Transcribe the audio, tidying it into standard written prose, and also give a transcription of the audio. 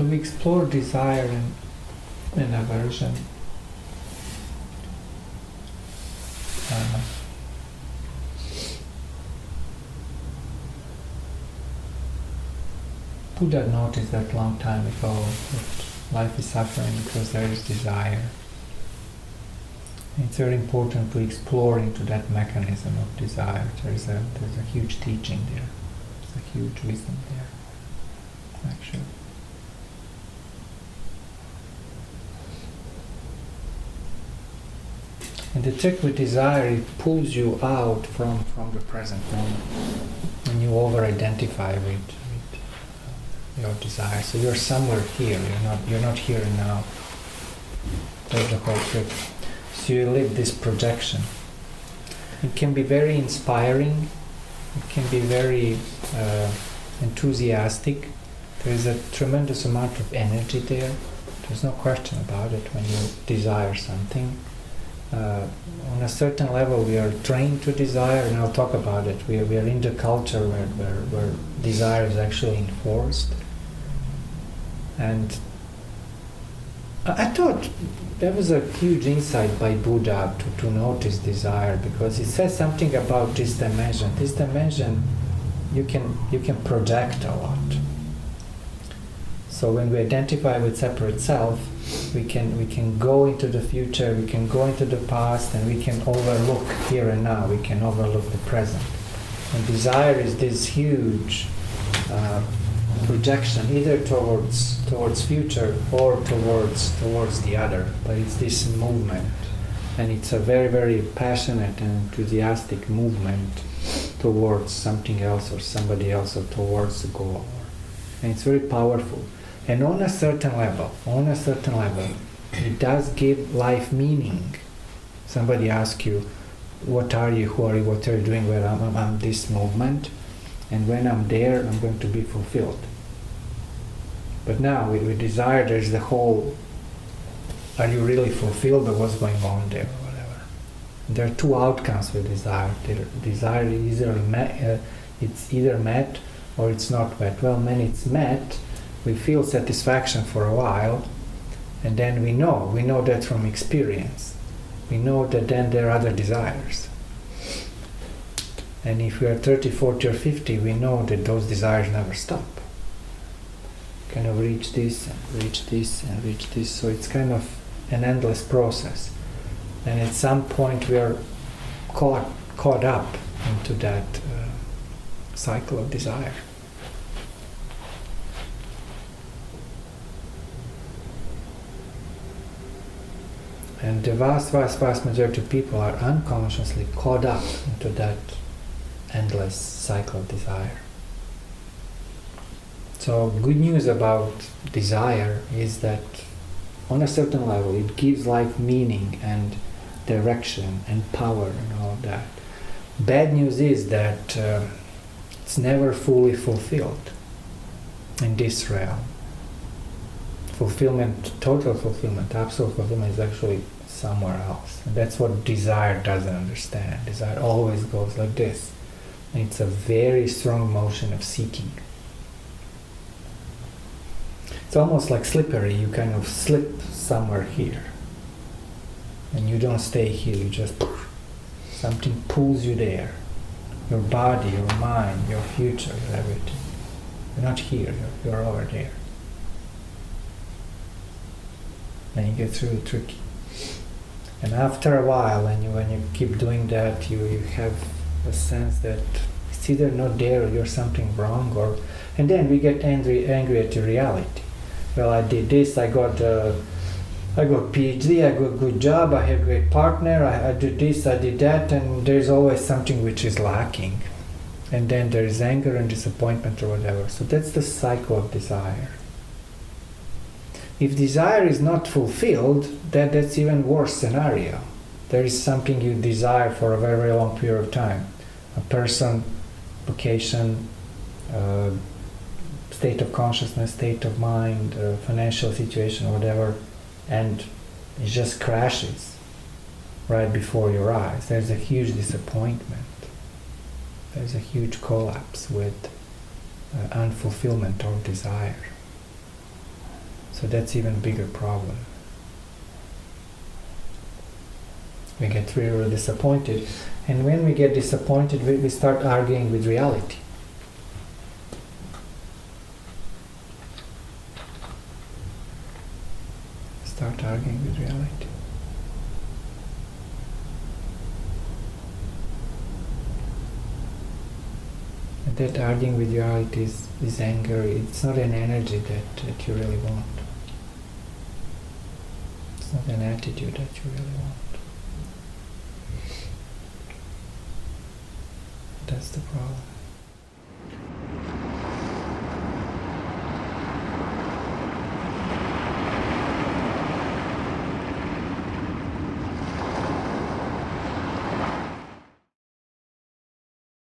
So we explore desire and aversion. Buddha noticed that long time ago that life is suffering because there is desire. It's very important to explore into that mechanism of desire. There's a huge teaching there. There's a huge wisdom there, actually. And the trick with desire, it pulls you out from the present moment. When you over-identify with your desire. So you're somewhere here, you're not here and now. That's the whole trick. So you live this projection. It can be very inspiring, it can be very enthusiastic. There is a tremendous amount of energy there. There's no question about it when you desire something. On a certain level we are trained to desire, and I'll talk about it. We are in the culture where desire is actually enforced. And I thought that was a huge insight by Buddha to notice desire, because it says something about this dimension. This dimension you can project a lot. So when we identify with separate self, we can go into the future, we can go into the past, and we can overlook here and now. We can overlook the present. And desire is this huge projection, either towards future or towards the other. But it's this movement, and it's a very, very passionate and enthusiastic movement towards something else or somebody else, or towards the goal. And it's very powerful. And on a certain level, it does give life meaning. Somebody asks you, what are you, who are you, what are you doing? Well, I'm this movement, and when I'm there, I'm going to be fulfilled. But now, with desire, there's the whole, are you really fulfilled, or what's going on there, or whatever. There are two outcomes with desire. Desire is it's either met or it's not met. Well, when it's met, we feel satisfaction for a while, and then we know that from experience. We know that then there are other desires. And if we are 30, 40 or 50, we know that those desires never stop. Kind of reach this and reach this and reach this. So it's kind of an endless process. And at some point we are caught up into that cycle of desire. And the vast majority of people are unconsciously caught up into that endless cycle of desire. So good news about desire is that on a certain level it gives life meaning and direction and power and all of that. Bad news is that it's never fully fulfilled in this realm. Fulfillment, total fulfillment, absolute fulfillment is actually somewhere else. And that's what desire doesn't understand. Desire always goes like this. And it's a very strong motion of seeking. It's almost like slippery. You kind of slip somewhere here. And you don't stay here, you just, something pulls you there. Your body, your mind, your future, everything. You're not here, you're over there. And it gets really tricky. And after a while, when you keep doing that, you have a sense that it's either not there or you're something wrong, or, and then we get angry at the reality. Well, I did this, I got PhD, I got a good job, I have a great partner, I did this, I did that, and there's always something which is lacking. And then there is anger and disappointment or whatever. So that's the cycle of desire. If desire is not fulfilled, that's even worse scenario. There is something you desire for a very, very long period of time. A person, vocation, state of consciousness, state of mind, financial situation, whatever, and it just crashes right before your eyes. There's a huge disappointment. There's a huge collapse with unfulfillment of desire. So that's even bigger problem. We get really disappointed, and when we get disappointed, we start arguing with reality. Start arguing with reality. And that arguing with reality is anger. It's not an energy that you really want. It's not an attitude that you really want. That's the problem.